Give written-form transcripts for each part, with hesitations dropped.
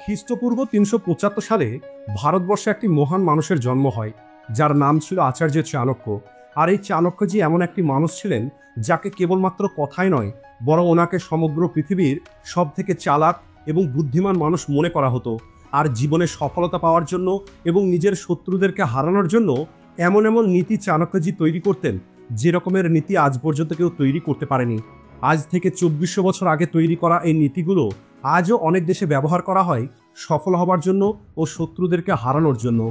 খ্রিস্টপূর্ব ৩৭৫ সালে ভারতবর্ষে একটি মহান মানুষের জন্ম হয়, যার নাম ছিল আচার্য চাণক্য। আর এই চাণক্যজি এমন একটি মানুষ ছিলেন যাকে কেবলমাত্র কথায় নয়, বরং ওনাকে সমগ্র পৃথিবীর সব থেকে চালাক এবং বুদ্ধিমান মানুষ মনে করা হতো। আর জীবনে সফলতা পাওয়ার জন্য এবং নিজের শত্রুদেরকে হারানোর জন্য এমন এমন নীতি চাণক্যজি তৈরি করতেন, যে রকমের নীতি আজ পর্যন্ত কেউ তৈরি করতে পারেনি। আজ থেকে ২৪০০ বছর আগে তৈরি করা এই নীতিগুলো আজও অনেক দেশে ব্যবহার করা হয় সফল হবার জন্য ও শত্রুদেরকে হারানোর জন্য।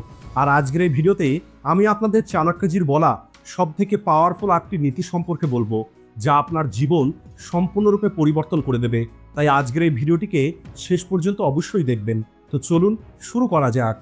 আর আজকের এই ভিডিওতে আমি আপনাদের চাণক্যজির বলা সবথেকে পাওয়ারফুল একটি নীতি সম্পর্কে বলবো, যা আপনার জীবন সম্পূর্ণরূপে পরিবর্তন করে দেবে। তাই আজকের এই ভিডিওটিকে শেষ পর্যন্ত অবশ্যই দেখবেন। তো চলুন শুরু করা যাক।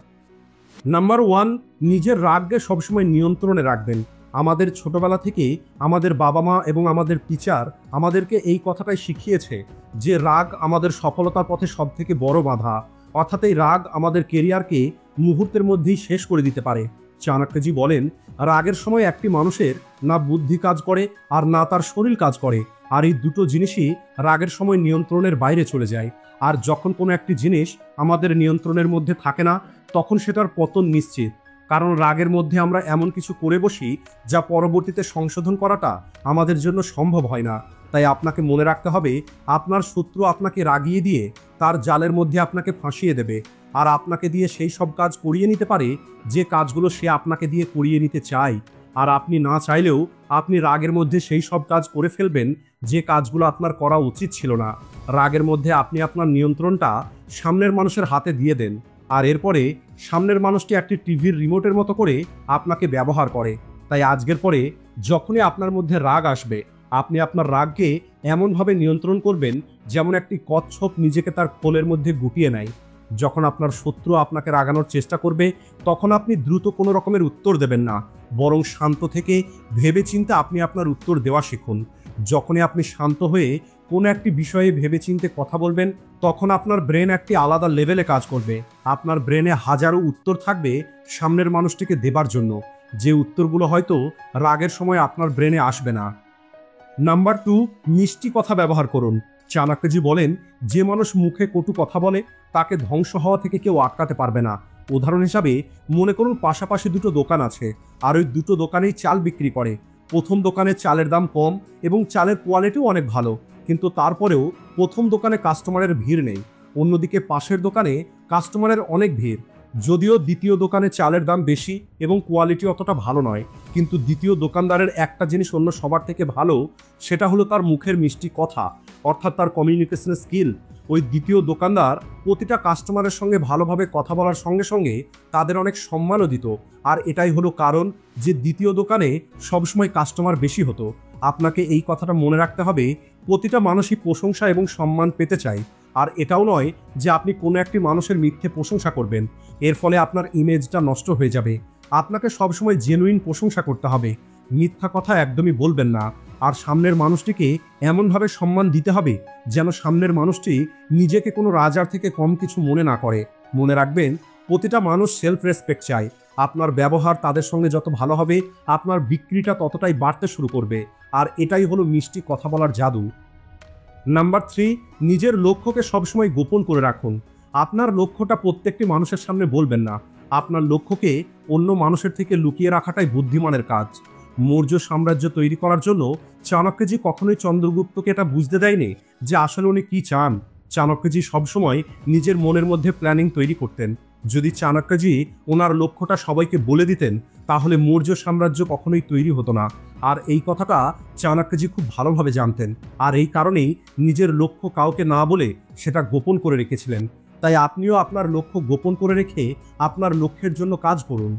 নাম্বার 1, নিজের রাগকে সবসময় নিয়ন্ত্রণে রাখবেন। আমাদের ছোটবেলা থেকে আমাদের বাবা মা এবং আমাদের টিচার আমাদেরকে এই কথাটাই শিখিয়েছে যে রাগ আমাদের সফলতার পথে সবথেকে বড় বাধা। অর্থাৎ এই রাগ আমাদের কেরিয়ারকে মুহূর্তের মধ্যেই শেষ করে দিতে পারে। চাণক্যজি বলেন, রাগের সময় একটি মানুষের না বুদ্ধি কাজ করে আর না তার শরীর কাজ করে, আর এই দুটো জিনিসই রাগের সময় নিয়ন্ত্রণের বাইরে চলে যায়। আর যখন কোনো একটি জিনিস আমাদের নিয়ন্ত্রণের মধ্যে থাকে না, তখন সেটার পতন নিশ্চিত। কারণ রাগের মধ্যে আমরা এমন কিছু করে বসি যা পরবর্তীতে সংশোধন করাটা আমাদের জন্য সম্ভব হয় না। তাই আপনাকে মনে রাখতে হবে, আপনার শত্রু আপনাকে রাগিয়ে দিয়ে তার জালের মধ্যে আপনাকে ফাঁসিয়ে দেবে, আর আপনাকে দিয়ে সেই সব কাজ করিয়ে নিতে পারে যে কাজগুলো সে আপনাকে দিয়ে করিয়ে নিতে চায়। আর আপনি না চাইলেও আপনি রাগের মধ্যে সেই সব কাজ করে ফেলবেন যে কাজগুলো আপনার করা উচিত ছিল না। রাগের মধ্যে আপনি আপনার নিয়ন্ত্রণটা সামনের মানুষের হাতে দিয়ে দেন, আর এরপরে সামনের মানুষটি একটি টিভির রিমোটের মতো করে আপনাকে ব্যবহার করে। তাই আজকের পরে যখনই আপনার মধ্যে রাগ আসবে, আপনি আপনার রাগকে এমনভাবে নিয়ন্ত্রণ করবেন যেমন একটি কচ্ছপ নিজেকে তার খোলের মধ্যে গুটিয়ে নেয়। যখন আপনার শত্রু আপনাকে রাগানোর চেষ্টা করবে, তখন আপনি দ্রুত কোনো রকমের উত্তর দেবেন না, বরং শান্ত থেকে ভেবেচিন্তে আপনি আপনার উত্তর দেওয়া শিখুন। যখনই আপনি শান্ত হয়ে কোনো একটি বিষয়ে ভেবেচিন্তে কথা বলবেন, তখন আপনার ব্রেন একটি আলাদা লেভেলে কাজ করবে। আপনার ব্রেনে হাজারো উত্তর থাকবে সামনের মানুষটিকে দেবার জন্য, যে উত্তরগুলো হয়তো রাগের সময় আপনার ব্রেনে আসবে না। নাম্বার 2, মিষ্টি কথা ব্যবহার করুন। চাণক্যজি বলেন, যে মানুষ মুখে কটু কথা বলে তাকে ধ্বংস হওয়া থেকে কেউ আটকাতে পারবে না। উদাহরণ হিসাবে মনে করুন, পাশাপাশি দুটো দোকান আছে, আর ওই দুটো দোকানেই চাল বিক্রি করে। প্রথম দোকানে চালের দাম কম এবং চালের কোয়ালিটিও অনেক ভালো, কিন্তু তারপরেও প্রথম দোকানে কাস্টমারের ভিড় নেই। অন্যদিকে পাশের দোকানে কাস্টমারের অনেক ভিড়। যদিও দ্বিতীয় দোকানে চালের দাম বেশি এবং কোয়ালিটি অতটা ভালো নয়, কিন্তু দ্বিতীয় দোকানদারের একটা জিনিস অন্য সবার থেকে ভালো, সেটা হলো তার মুখের মিষ্টি কথা, অর্থাৎ তার কমিউনিকেশন স্কিল। ওই দ্বিতীয় দোকানদার প্রতিটা কাস্টমারের সঙ্গে ভালোভাবে কথা বলার সঙ্গে সঙ্গে তাদের অনেক সম্মানও দিত। আর এটাই হলো কারণ যে দ্বিতীয় দোকানে সবসময় কাস্টমার বেশি হতো। আপনাকে এই কথাটা মনে রাখতে হবে, প্রতিটা মানুষই প্রশংসা এবং সম্মান পেতে চায়। আর এটাও নয় যে আপনি কোনো একটি মানুষের মিথ্যে প্রশংসা করবেন, এর ফলে আপনার ইমেজটা নষ্ট হয়ে যাবে। আপনাকে সবসময় জেনুইন প্রশংসা করতে হবে, মিথ্যা কথা একদমই বলবেন না। আর সামনের মানুষটিকে এমনভাবে সম্মান দিতে হবে যেন সামনের মানুষটি নিজেকে কোনো রাজার থেকে কম কিছু মনে না করে। মনে রাখবেন, প্রতিটা মানুষ সেলফ রেসপেক্ট চায়। আপনার ব্যবহার তাদের সঙ্গে যত ভালো হবে, আপনার বিক্রিটা ততটাই বাড়তে শুরু করবে। আর এটাই হলো মিষ্টি কথা বলার জাদু। নাম্বার 3, নিজের লক্ষ্যকে সবসময় গোপন করে রাখুন। আপনার লক্ষ্যটা প্রত্যেকটি মানুষের সামনে বলবেন না। আপনার লক্ষ্যকে অন্য মানুষের থেকে লুকিয়ে রাখাটাই বুদ্ধিমানের কাজ। মৌর্য সাম্রাজ্য তৈরি করার জন্য চাণক্যজি কখনোই চন্দ্রগুপ্তকে এটা বুঝতে দেয়নি যে আসলে উনি কী চান। চাণক্যজি সবসময় নিজের মনের মধ্যে প্ল্যানিং তৈরি করতেন। যদি চাণক্যজি ওনার লক্ষ্যটা সবাইকে বলে দিতেন, তাহলে মৌর্য সাম্রাজ্য কখনোই তৈরি হতো না। আর এই কথাটা চাণক্যজি খুব ভালোভাবে জানতেন, আর এই কারণেই নিজের লক্ষ্য কাউকে না বলে সেটা গোপন করে রেখেছিলেন। তাই আপনিও আপনার লক্ষ্য গোপন করে রেখে আপনার লক্ষ্যের জন্য কাজ করুন।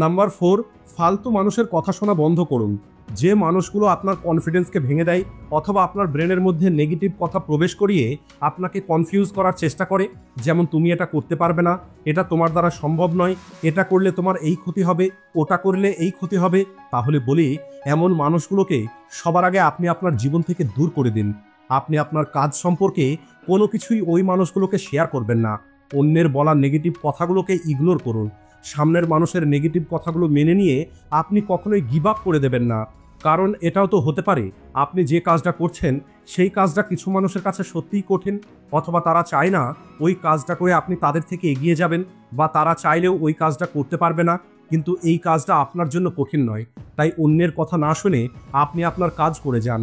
নাম্বার 4, ফালতু মানুষের কথা শোনা বন্ধ করুন। যে মানুষগুলো আপনার কনফিডেন্সকে ভেঙে দেয় অথবা আপনার ব্রেনের মধ্যে নেগেটিভ কথা প্রবেশ করিয়ে আপনাকে কনফিউজ করার চেষ্টা করে, যেমন তুমি এটা করতে পারবে না, এটা তোমার দ্বারা সম্ভব নয়, এটা করলে তোমার এই ক্ষতি হবে, ওটা করলে এই ক্ষতি হবে, তাহলে বলি, এমন মানুষগুলোকে সবার আগে আপনি আপনার জীবন থেকে দূর করে দিন। আপনি আপনার কাজ সম্পর্কে কোনো কিছুই ওই মানুষগুলোকে শেয়ার করবেন না। অন্যের বলা নেগেটিভ কথাগুলোকে ইগনোর করুন। সামনের মানুষের নেগেটিভ কথাগুলো মেনে নিয়ে আপনি কখনোই গিভ আপ করে দেবেন না, কারণ এটাও তো হতে পারে আপনি যে কাজটা করছেন সেই কাজটা কিছু মানুষের কাছে সত্যিই কঠিন, অথবা তারা চায় না ওই কাজটা করে আপনি তাদের থেকে এগিয়ে যাবেন, বা তারা চাইলেও ওই কাজটা করতে পারবে না, কিন্তু এই কাজটা আপনার জন্য কঠিন নয়। তাই অন্যের কথা না শুনে আপনি আপনার কাজ করে যান।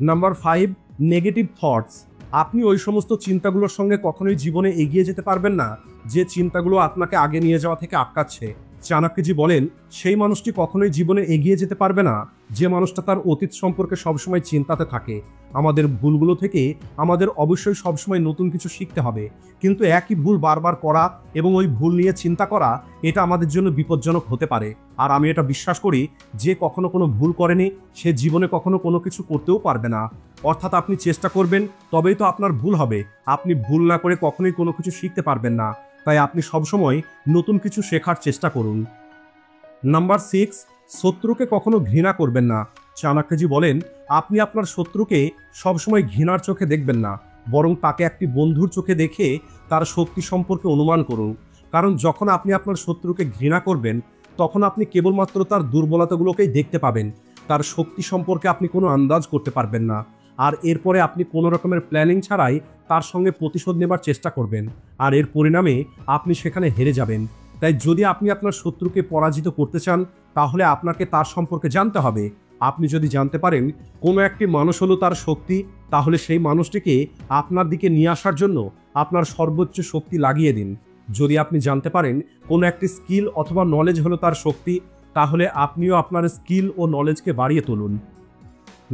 Number 5, negative thoughts. আপনি ওই সমস্ত চিন্তাগুলোর সঙ্গে কখনোই জীবনে এগিয়ে যেতে পারবেন না যে চিন্তাগুলো আপনাকে আগে নিয়ে যাওয়া থেকে আটকাচ্ছে। চাণক্যজি বলেন, সেই মানুষটি কখনোই জীবনে এগিয়ে যেতে পারবে না যে মানুষটা তার অতীত সম্পর্কে সবসময় চিন্তাতে থাকে। আমাদের ভুলগুলো থেকে আমাদের অবশ্যই সবসময় নতুন কিছু শিখতে হবে, কিন্তু একই ভুল বারবার করা এবং ওই ভুল নিয়ে চিন্তা করা, এটা আমাদের জন্য বিপজ্জনক হতে পারে। আর আমি এটা বিশ্বাস করি, যে কখনো কোনো ভুল করেনি সে জীবনে কখনো কোনো কিছু করতেও পারবে না। অর্থাৎ আপনি চেষ্টা করবেন, তবেই তো আপনার ভুল হবে। আপনি ভুল না করে কখনোই কোনো কিছু শিখতে পারবেন না। তাই আপনি সবসময় নতুন কিছু শেখার চেষ্টা করুন। নাম্বার 6, শত্রুকে কখনো ঘৃণা করবেন না। চাণক্যজি বলেন, আপনি আপনার শত্রুকে সবসময় ঘৃণার চোখে দেখবেন না, বরং তাকে একটি বন্ধুর চোখে দেখে তার শক্তি সম্পর্কে অনুমান করুন। কারণ যখন আপনি আপনার শত্রুকে ঘৃণা করবেন, তখন আপনি কেবলমাত্র তার দুর্বলতাগুলোকেই দেখতে পাবেন, তার শক্তি সম্পর্কে আপনি কোনো আন্দাজ করতে পারবেন না। আর এরপরে আপনি কোনো রকমের প্ল্যানিং ছাড়াই তার সঙ্গে প্রতিশোধ নেবার চেষ্টা করবেন, আর এর পরিণামে আপনি সেখানে হেরে যাবেন। তাই যদি আপনি আপনার শত্রুকে পরাজিত করতে চান, তাহলে আপনাকে তার সম্পর্কে জানতে হবে। আপনি যদি জানতে পারেন কোনো একটি মানুষ হলো তার শক্তি, তাহলে সেই মানুষটিকে আপনার দিকে নিয়ে আসার জন্য আপনার সর্বোচ্চ শক্তি লাগিয়ে দিন। যদি আপনি জানতে পারেন কোনো একটি স্কিল অথবা নলেজ হলো তার শক্তি, তাহলে আপনিও আপনার স্কিল ও নলেজকে বাড়িয়ে তুলুন।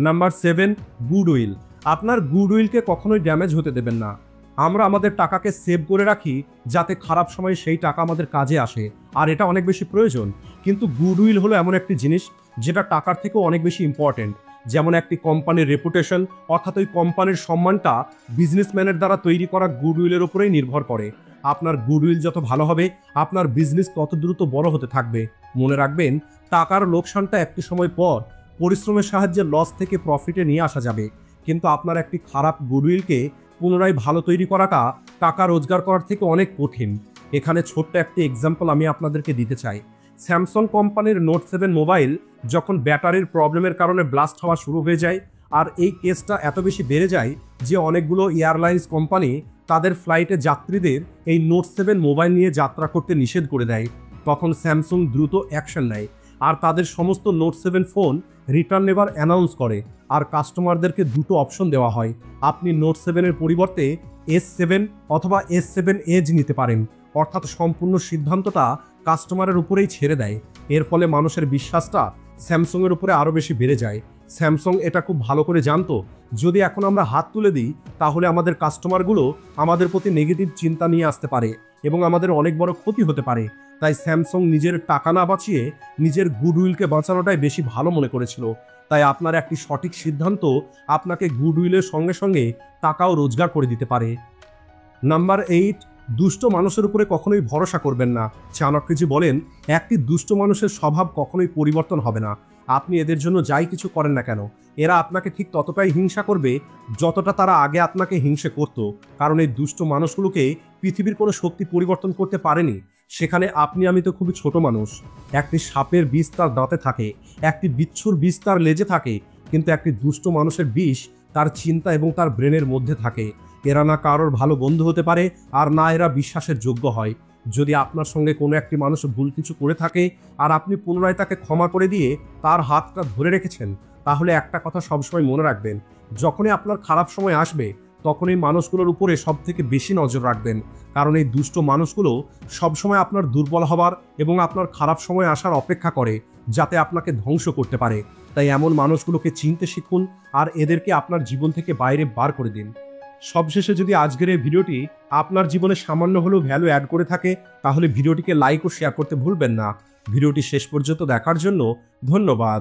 Number 7, goodwill. আপনার গুডউইলকে কখনোই ড্যামেজ হতে দেবেন না। আমরা আমাদের টাকাকে সেভ করে রাখি যাতে খারাপ সময়ে সেই টাকা আমাদের কাজে আসে, আর এটা অনেক বেশি প্রয়োজন। কিন্তু গুডউইল হলো এমন একটি জিনিস যেটা টাকার থেকেও অনেক বেশি ইম্পর্টেন্ট। যেমন একটি কোম্পানির রেপুটেশন, অর্থাৎ ওই কোম্পানির সম্মানটা বিজনেসম্যানের দ্বারা তৈরি করা গুডউইলের উপরেই নির্ভর করে। আপনার গুডউইল যত ভালো হবে, আপনার বিজনেস তত দ্রুত বড় হতে থাকবে। মনে রাখবেন, টাকার লোকসানটা একটি সময় পর পরিশ্রমের সাহায্যে লস থেকে প্রফিটে নিয়ে আসা যাবে, কিন্তু আপনার একটি খারাপ গুডউইলকে পুনরায় ভালো তৈরি করাটা টাকা রোজগার করার থেকে অনেক কঠিন। এখানে ছোট্ট একটি এক্সাম্পল আমি আপনাদেরকে দিতে চাই। স্যামসাং কোম্পানির নোট 7 মোবাইল যখন ব্যাটারির প্রবলেমের কারণে ব্লাস্ট হওয়া শুরু হয়ে যায়, আর এই কেসটা এত বেশি বেড়ে যায় যে অনেকগুলো এয়ারলাইন্স কোম্পানি তাদের ফ্লাইটে যাত্রীদের এই নোট 7 মোবাইল নিয়ে যাত্রা করতে নিষেধ করে দেয়। তখন স্যামসাং দ্রুত অ্যাকশন নেয় আর তাদের সমস্ত নোট 7 ফোন রিটার্ন নেবার অ্যানাউন্স করে, আর কাস্টমারদেরকে দুটো অপশন দেওয়া হয়। আপনি নোট 7-এর পরিবর্তে S7 অথবা S7 এজ নিতে পারেন। অর্থাৎ সম্পূর্ণ সিদ্ধান্তটা কাস্টমারের উপরেই ছেড়ে দেয়। এর ফলে মানুষের বিশ্বাসটা স্যামসাংয়ের উপরে আরও বেশি বেড়ে যায়। স্যামসাং এটা খুব ভালো করে জানতো, যদি এখন আমরা হাত তুলে দিই তাহলে আমাদের কাস্টমারগুলো আমাদের প্রতি নেগেটিভ চিন্তা নিয়ে আসতে পারে এবং আমাদের অনেক বড় ক্ষতি হতে পারে। তাই স্যামসাং নিজের টাকা না বাঁচিয়ে নিজের গুডউইলকে বাঁচানোটাই বেশি ভালো মনে করেছিল। তাই আপনার একটি সঠিক সিদ্ধান্ত আপনাকে গুডউইলের সঙ্গে সঙ্গে টাকাও রোজগার করে দিতে পারে। নাম্বার 8, দুষ্ট মানুষের উপরে কখনোই ভরসা করবেন না। চাণক্যজি বলেন, একটি দুষ্ট মানুষের স্বভাব কখনোই পরিবর্তন হবে না। আপনি এদের জন্য যাই কিছু করেন না কেন, এরা আপনাকে ঠিক ততটাই হিংসা করবে যতটা তারা আগে আপনাকে হিংসে করত। কারণ এই দুষ্ট মানুষগুলোকে পৃথিবীর কোনো শক্তি পরিবর্তন করতে পারেনি। সেখানে আপনি আমি তো খুবই ছোট মানুষ। একটি সাপের বিষ তার দাঁতে থাকে, একটি বিচ্ছুর বিষ তার লেজে থাকে, কিন্তু একটি দুষ্ট মানুষের বিষ তার চিন্তা এবং তার ব্রেনের মধ্যে থাকে। এরা না কারোর ভালো বন্ধু হতে পারে, আর না এরা বিশ্বাসের যোগ্য হয়। যদি আপনার সঙ্গে কোনো একটি মানুষ ভুল কিছু করে থাকে আর আপনি পুনরায় তাকে ক্ষমা করে দিয়ে তার হাতটা ধরে রেখেছেন, তাহলে একটা কথা সবসময় মনে রাখবেন, যখনই আপনার খারাপ সময় আসবে তখন এই মানুষগুলোর উপরে সব থেকে বেশি নজর রাখবেন। কারণ এই দুষ্ট মানুষগুলো সবসময় আপনার দুর্বল হবার এবং আপনার খারাপ সময় আসার অপেক্ষা করে, যাতে আপনাকে ধ্বংস করতে পারে। তাই এমন মানুষগুলোকে চিনতে শিখুন আর এদেরকে আপনার জীবন থেকে বাইরে বার করে দিন। সবশেষে যদি আজকের এই ভিডিওটি আপনার জীবনে সামান্য হলেও ভ্যালু অ্যাড করে থাকে, তাহলে ভিডিওটিকে লাইক ও শেয়ার করতে ভুলবেন না। ভিডিওটি শেষ পর্যন্ত দেখার জন্য ধন্যবাদ।